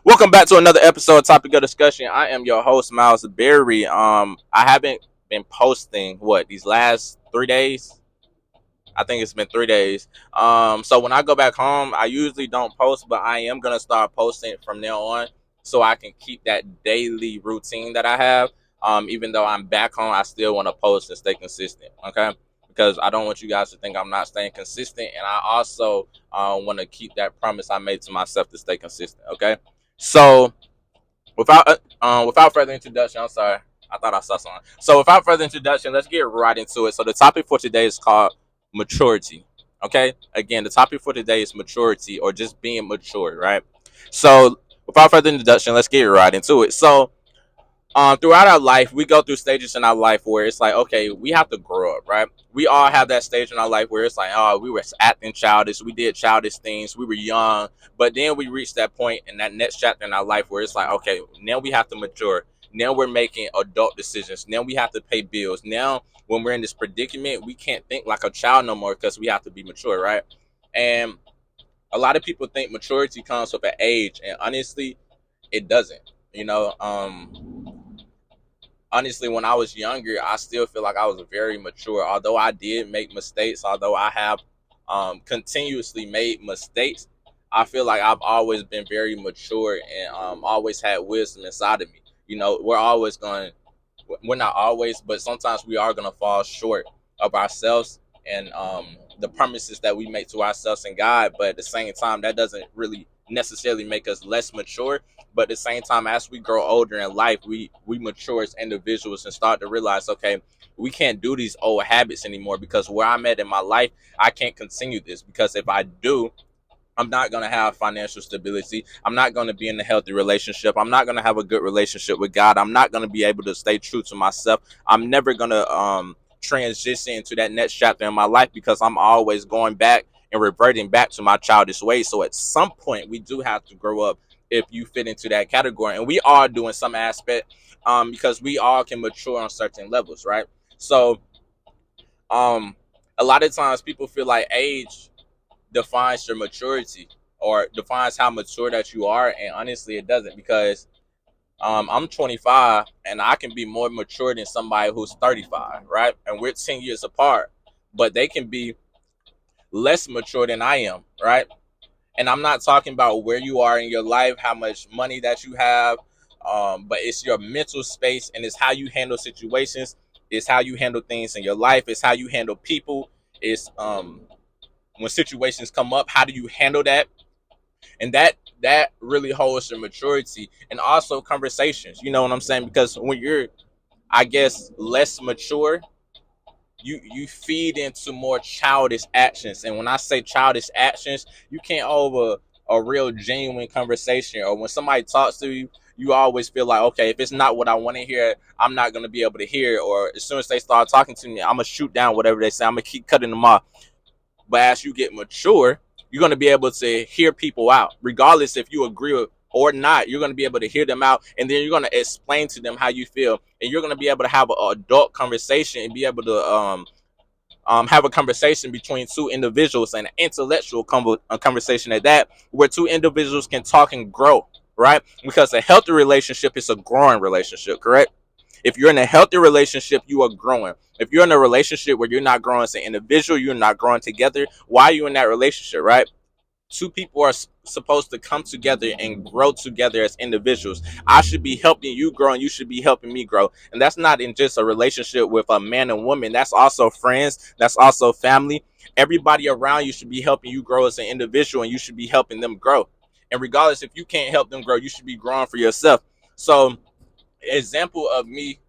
Welcome back to another episode of Topic of Discussion. I am your host, Miles Berry. I haven't been posting these last 3 days. I think it's been 3 days. So when I go back home, I usually don't post, but I am gonna start posting from now on, so I can keep that daily routine that I have. Even though I'm back home, I still want to post and stay consistent. Okay, because I don't want you guys to think I'm not staying consistent, and I also want to keep that promise I made to myself to stay consistent. Okay, so without further introduction, I'm sorry. I thought I saw something. So without further introduction, let's get right into it. So the topic for today is called maturity. Okay. Again, the topic for today is maturity or just being mature, right? So without further introduction, let's get right into it. So throughout our life, we go through stages in our life where it's like, okay, we have to grow up, right? We all have that stage in our life where it's like, oh, we were acting childish, we did childish things, we were young, but then we reach that point in that next chapter in our life where it's like, okay, now we have to mature. Now we're making adult decisions. Now we have to pay bills. Now, when we're in this predicament, we can't think like a child no more because we have to be mature, right? And a lot of people think maturity comes with an age, and honestly, it doesn't. You know, honestly, when I was younger, I still feel like I was very mature. Although I did make mistakes, although I have continuously made mistakes, I feel like I've always been very mature and always had wisdom inside of me. You know, we're not always, but sometimes we are going to fall short of ourselves and the promises that we make to ourselves and God. But at the same time, that doesn't really necessarily make us less mature, but at the same time, as we grow older in life, we mature as individuals and start to realize, okay, we can't do these old habits anymore because where I'm at in my life, I can't continue this because if I do, I'm not going to have financial stability. I'm not going to be in a healthy relationship. I'm not going to have a good relationship with God. I'm not going to be able to stay true to myself. I'm never going to transition into that next chapter in my life because I'm always going back and reverting back to my childish ways. So at some point, we do have to grow up if you fit into that category. And we are doing some aspect because we all can mature on certain levels, right? So um, a lot of times people feel like age defines your maturity or defines how mature that you are, and honestly it doesn't because I'm 25 and I can be more mature than somebody who's 35, right? And we're 10 years apart, but they can be less mature than I am, right? And I'm not talking about where you are in your life, how much money that you have, but it's your mental space and it's how you handle situations, it's how you handle things in your life, it's how you handle people, it's when situations come up, how do you handle that? And that really holds your maturity and also conversations. You know what I'm saying? Because when you're, I guess, less mature, you feed into more childish actions. And when I say childish actions, you can't over a real genuine conversation. Or when somebody talks to you, you always feel like, okay, if it's not what I want to hear, I'm not gonna be able to hear. Or as soon as they start talking to me, I'm gonna shoot down whatever they say. I'm gonna keep cutting them off. But as you get mature, you're going to be able to hear people out, regardless if you agree or not. You're going to be able to hear them out, and then you're going to explain to them how you feel, and you're going to be able to have an adult conversation and be able to have a conversation between two individuals, an intellectual conversation at that, where two individuals can talk and grow, right? Because a healthy relationship is a growing relationship, correct? If you're in a healthy relationship, you are growing. If you're in a relationship where you're not growing as an individual, you're not growing together, why are you in that relationship, right? Two people are supposed to come together and grow together as individuals. I should be helping you grow and you should be helping me grow. And that's not in just a relationship with a man and woman. That's also friends. That's also family. Everybody around you should be helping you grow as an individual and you should be helping them grow. And regardless if you can't help them grow, you should be growing for yourself. So example of me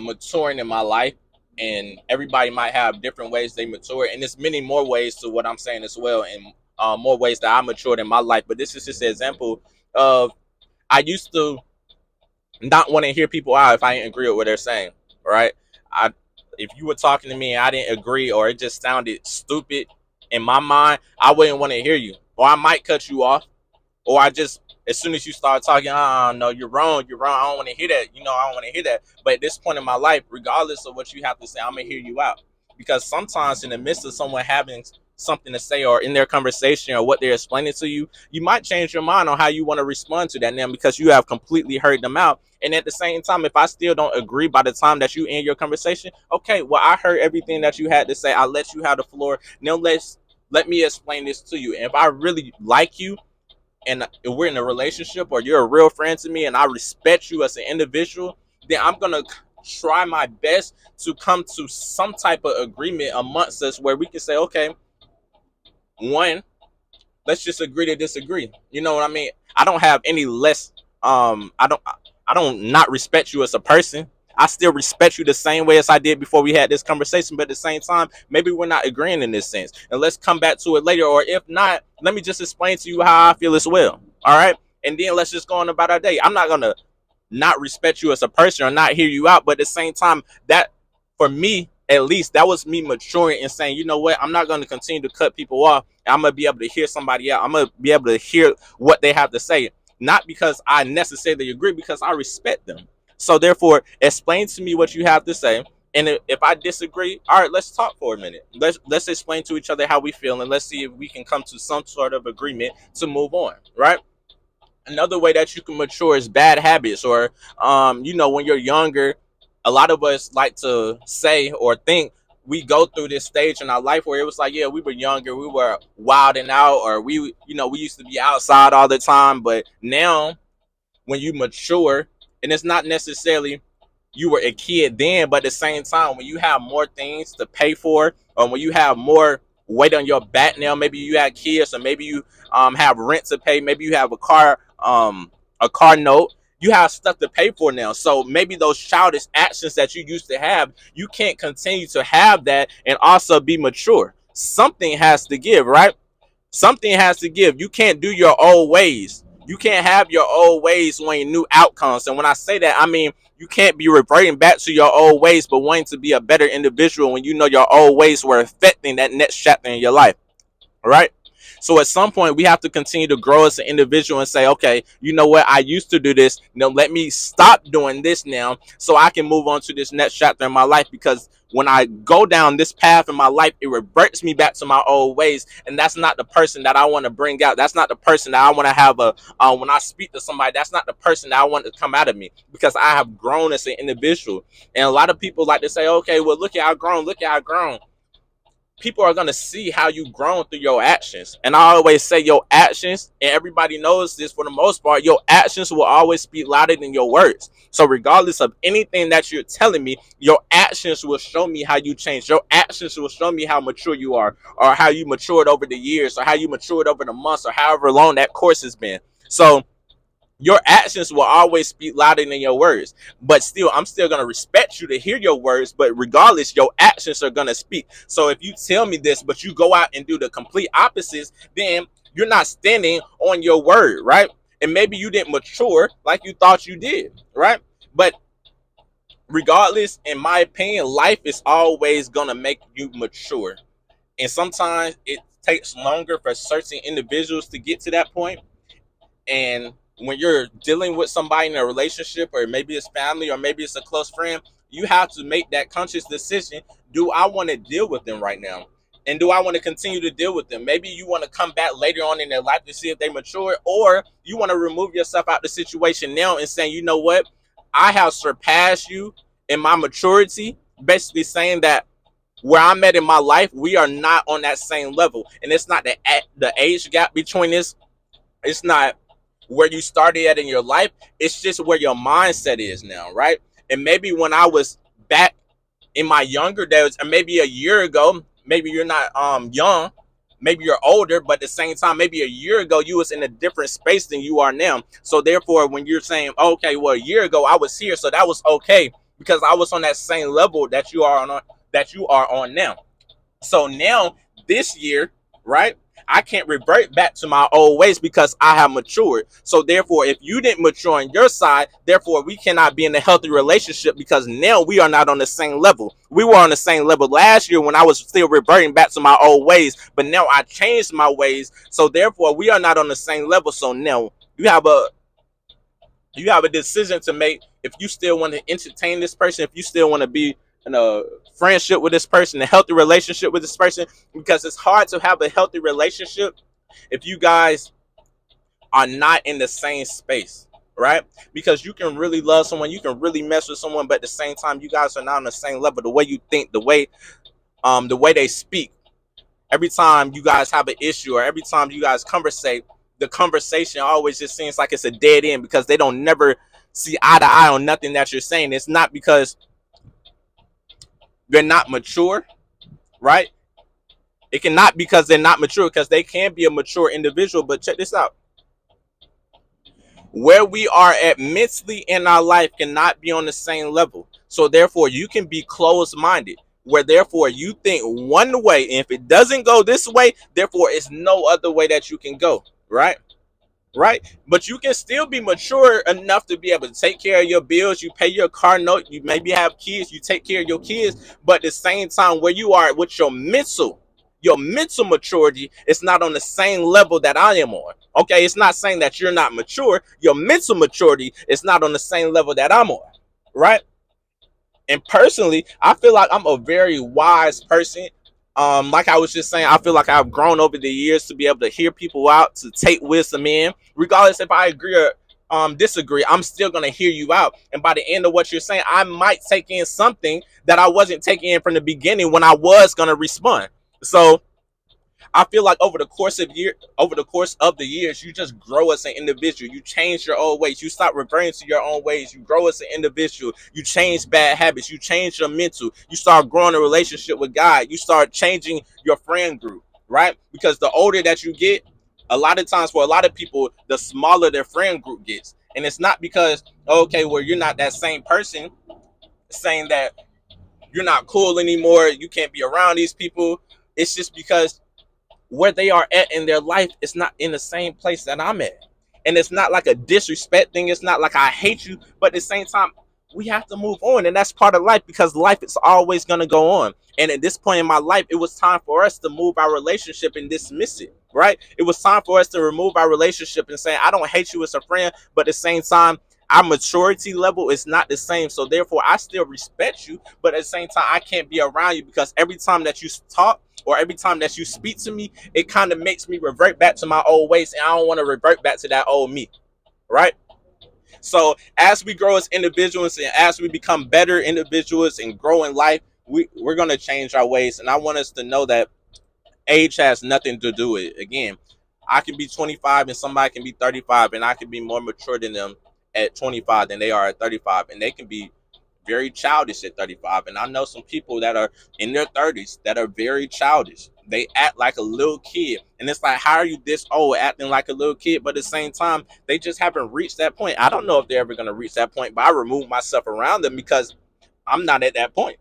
maturing in my life, and everybody might have different ways they mature, and there's many more ways to what I'm saying as well, and more ways that I matured in my life. But this is just an example of I used to not want to hear people out if I didn't agree with what they're saying. Right? I If you were talking to me and I didn't agree, or it just sounded stupid in my mind, I wouldn't want to hear you, or I might cut you off, or I just as soon as you start talking, no, you're wrong, you're wrong. I don't want to hear that. I don't want to hear that. But at this point in my life, regardless of what you have to say, I'm gonna hear you out because sometimes in the midst of someone having something to say, or in their conversation or what they're explaining to you, you might change your mind on how you want to respond to that now, because you have completely heard them out. And at the same time, if I still don't agree by the time that you end your conversation, okay, well, I heard everything that you had to say. I let you have the floor. Now let me explain this to you. And if I really like you, and if we're in a relationship, or you're a real friend to me, and I respect you as an individual, then I'm gonna try my best to come to some type of agreement amongst us where we can say, okay, one, let's just agree to disagree. You know what I mean? I don't have any less. I don't not respect you as a person. I still respect you the same way as I did before we had this conversation. But at the same time, maybe we're not agreeing in this sense. And let's come back to it later. Or if not, let me just explain to you how I feel as well. All right. And then let's just go on about our day. I'm not gonna not respect you as a person or not hear you out. But at the same time, that, for me, at least, that was me maturing and saying, you know what, I'm not going to continue to cut people off. I'm going to be able to hear somebody out. I'm going to be able to hear what they have to say, not because I necessarily agree, because I respect them. So therefore, explain to me what you have to say. And if I disagree, all right, let's talk for a minute. Let's explain to each other how we feel, and let's see if we can come to some sort of agreement to move on, right? Another way that you can mature is bad habits, or when you're younger, a lot of us like to say or think we go through this stage in our life where it was like, yeah, we were younger, we were wilding out, or we used to be outside all the time. But now, when you mature, and it's not necessarily you were a kid then, but at the same time, when you have more things to pay for, or when you have more weight on your back now, maybe you have kids, or maybe you have rent to pay, maybe you have a car note, you have stuff to pay for now. So maybe those childish actions that you used to have, you can't continue to have that and also be mature. Something has to give, right? Something has to give. You can't do your old ways. You can't have your old ways wanting new outcomes. And when I say that, I mean you can't be reverting back to your old ways, but wanting to be a better individual when you know your old ways were affecting that next chapter in your life. All right. So at some point, we have to continue to grow as an individual and say, okay, you know what? I used to do this. Now let me stop doing this now so I can move on to this next chapter in my life. Because when I go down this path in my life, it reverts me back to my old ways. And that's not the person that I want to bring out. That's not the person that I want to have when I speak to somebody, that's not the person that I want to come out of me, because I have grown as an individual. And a lot of people like to say, okay, well, look at how I've grown. Look at how I've grown. People are going to see how you've grown through your actions. And I always say your actions, and everybody knows this for the most part, your actions will always speak louder than your words. So regardless of anything that you're telling me, your actions will show me how you changed. Your actions will show me how mature you are, or how you matured over the years, or how you matured over the months, or however long that course has been. So your actions will always speak louder than your words. But still, I'm still going to respect you to hear your words. But regardless, your actions are going to speak. So if you tell me this, but you go out and do the complete opposites, then you're not standing on your word, right? And maybe you didn't mature like you thought you did, right? But regardless, in my opinion, life is always going to make you mature. And sometimes it takes longer for certain individuals to get to that point. And when you're dealing with somebody in a relationship, or maybe it's family, or maybe it's a close friend, you have to make that conscious decision. Do I want to deal with them right now? And do I want to continue to deal with them? Maybe you want to come back later on in their life to see if they mature, or you want to remove yourself out the situation now and saying, you know what? I have surpassed you in my maturity, basically saying that where I'm at in my life, we are not on that same level. And it's not the age gap between this. It's not where you started at in your life. It's just where your mindset is now, right? And maybe when I was back in my younger days, and maybe a year ago, maybe you're not young, maybe you're older, but at the same time, maybe a year ago you was in a different space than you are now. So therefore, when you're saying, okay, well, a year ago I was here, so that was okay, because I was on that same level that you are on now. So now, this year, right, I can't revert back to my old ways because I have matured. So therefore, if you didn't mature on your side, therefore we cannot be in a healthy relationship, because now we are not on the same level. We were on the same level last year when I was still reverting back to my old ways, but now I changed my ways. So therefore, we are not on the same level. So now you have a decision to make. If you still want to entertain this person, if you still want to be a friendship with this person, a healthy relationship with this person, because it's hard to have a healthy relationship if you guys are not in the same space, right? Because you can really love someone, you can really mess with someone, but at the same time, you guys are not on the same level. The way you think, the way they speak, every time you guys have an issue or every time you guys conversate, the conversation always just seems like it's a dead end because they don't never see eye to eye on nothing that you're saying. It's not because they're not mature, right? It cannot because they're not mature, because they can be a mature individual. But check this out: where we are at mentally in our life cannot be on the same level. So therefore, you can be closed-minded, where therefore you think one way, and if it doesn't go this way, therefore it's no other way that you can go, right? Right? But you can still be mature enough to be able to take care of your bills. You pay your car note. You maybe have kids. You take care of your kids. But at the same time, where you are with your mental maturity is not on the same level that I am on. Okay, it's not saying that you're not mature. Your mental maturity is not on the same level that I'm on, right? And personally, I feel like I'm a very wise person. Like I was just saying, I feel like I've grown over the years to be able to hear people out, to take wisdom in, regardless if I agree or disagree. I'm still gonna hear you out, and by the end of what you're saying, I might take in something that I wasn't taking in from the beginning when I was gonna respond. So I feel like over the course of the years, you just grow as an individual. You change your old ways. You stop reverting to your own ways. You grow as an individual. You change bad habits. You change your mental. You start growing a relationship with God. You start changing your friend group, right? Because the older that you get, a lot of times for a lot of people, the smaller their friend group gets. And it's not because, okay, well, you're not that same person, saying that you're not cool anymore. You can't be around these people. It's just because where they are at in their life is not in the same place that I'm at. And it's not like a disrespect thing. It's not like I hate you, but at the same time, we have to move on. And that's part of life, because life is always going to go on. And at this point in my life, it was time for us to move our relationship and dismiss it, right? It was time for us to remove our relationship and say, I don't hate you as a friend, but at the same time, our maturity level is not the same. So therefore, I still respect you, but at the same time, I can't be around you, because every time that you talk or every time that you speak to me, it kind of makes me revert back to my old ways, and I don't want to revert back to that old me, right? So as we grow as individuals and as we become better individuals and grow in life, we're going to change our ways. And I want us to know that age has nothing to do with it. Again, I can be 25 and somebody can be 35, and I can be more mature than them at 25 than they are at 35, and they can be very childish at 35. And I know some people that are in their 30s that are very childish. They act like a little kid. And it's like, how are you this old acting like a little kid? But at the same time, they just haven't reached that point. I don't know if they're ever going to reach that point, but I remove myself around them because I'm not at that point,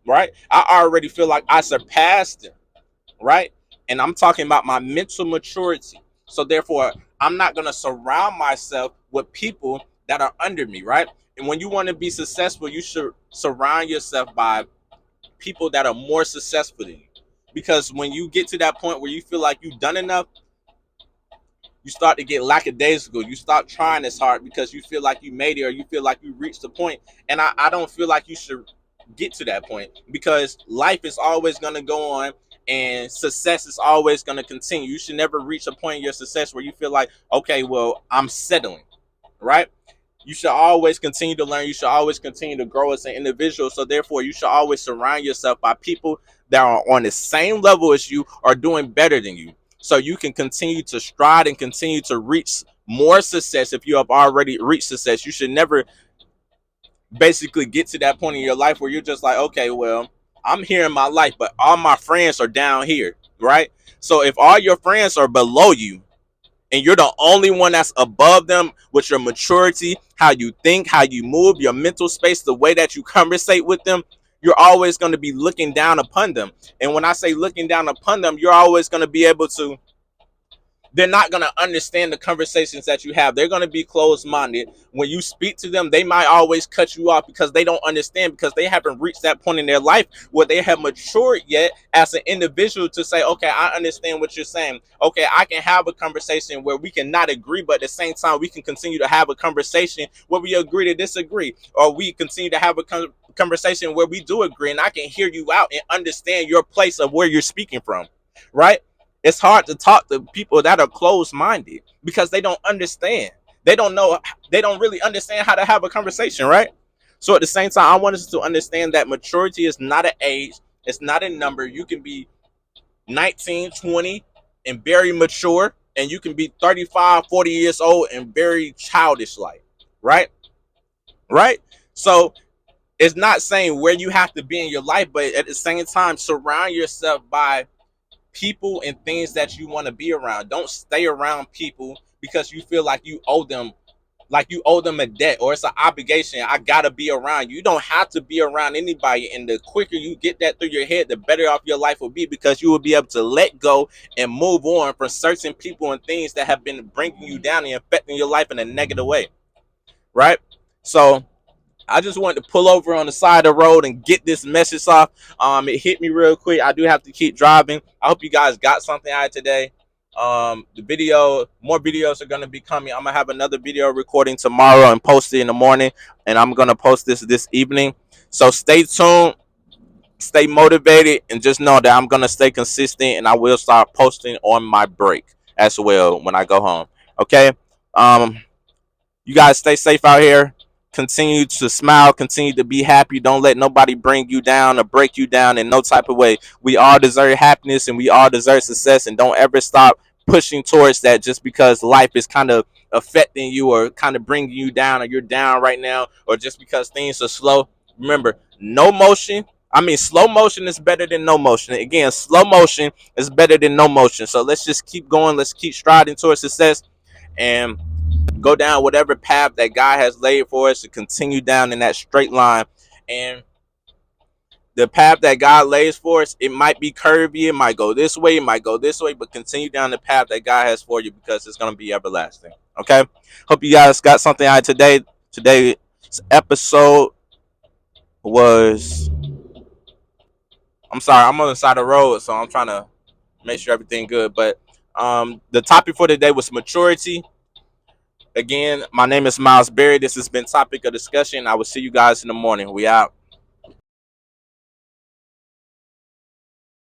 right? I already feel like I surpassed them, right? And I'm talking about my mental maturity. So therefore, I'm not going to surround myself with people that are under me, right? And when you want to be successful, you should surround yourself by people that are more successful than you. Because when you get to that point where you feel like you've done enough, you start to get lackadaisical. You stop trying as hard because you feel like you made it, or you feel like you reached the point. And I don't feel like you should get to that point, because life is always going to go on and success is always going to continue. You should never reach a point in your success where you feel like, okay, well, I'm settling, right? You should always continue to learn. You should always continue to grow as an individual. So therefore, you should always surround yourself by people that are on the same level as you or doing better than you. So you can continue to stride and continue to reach more success. If you have already reached success, you should never basically get to that point in your life where you're just like, okay, well, I'm here in my life, but all my friends are down here, right? So if all your friends are below you, and you're the only one that's above them with your maturity, how you think, how you move, your mental space, the way that you conversate with them, you're always going to be looking down upon them. And when I say looking down upon them, you're always going to be able to, they're not going to understand the conversations that you have. They're going to be closed minded. When you speak to them, they might always cut you off because they don't understand, because they haven't reached that point in their life where they have matured yet as an individual to say, okay, I understand what you're saying. Okay, I can have a conversation where we cannot agree, but at the same time, we can continue to have a conversation where we agree to disagree, or we continue to have a conversation where we do agree and I can hear you out and understand your place of where you're speaking from, right? It's hard to talk to people that are closed-minded because they don't understand. They don't know, they don't really understand how to have a conversation, right? So at the same time, I want us to understand that maturity is not an age, it's not a number. You can be 19, 20 and very mature, and you can be 35, 40 years old and very childish like, right? Right? So it's not saying where you have to be in your life, but at the same time, surround yourself by people and things that you want to be around. Don't stay around people because you feel like you owe them a debt or it's an obligation. I gotta be around you. You don't have to be around anybody, and the quicker you get that through your head, the better off your life will be, because you will be able to let go and move on from certain people and things that have been bringing you down and affecting your life in a negative way, right? So I just wanted to pull over on the side of the road and get this message off. It hit me real quick. I do have to keep driving. I hope you guys got something out of today. The video, more videos are gonna be coming. I'm gonna have another video recording tomorrow and post it in the morning, and I'm gonna post this evening. So stay tuned, stay motivated, and just know that I'm gonna stay consistent, and I will start posting on my break as well when I go home. Okay. Um, you guys stay safe out here. Continue to smile. Continue to be happy. Don't let nobody bring you down or break you down in no type of way. We all deserve happiness and we all deserve success. And don't ever stop pushing towards that just because life is kind of affecting you or kind of bringing you down, or you're down right now, or just because things are slow. Remember, no motion. I mean, slow motion is better than no motion. Again, slow motion is better than no motion. So let's just keep going. Let's keep striding towards success and go down whatever path that God has laid for us to continue down in that straight line. And the path that God lays for us, it might be curvy, it might go this way, it might go this way, but continue down the path that God has for you, because it's going to be everlasting. Okay? Hope you guys got something out of today. Today's episode was, I'm sorry, I'm on the side of the road, so I'm trying to make sure everything good. But the topic for today was maturity. Again, my name is Miles Berry. This has been Topic of Discussion. I will see you guys in the morning. We out.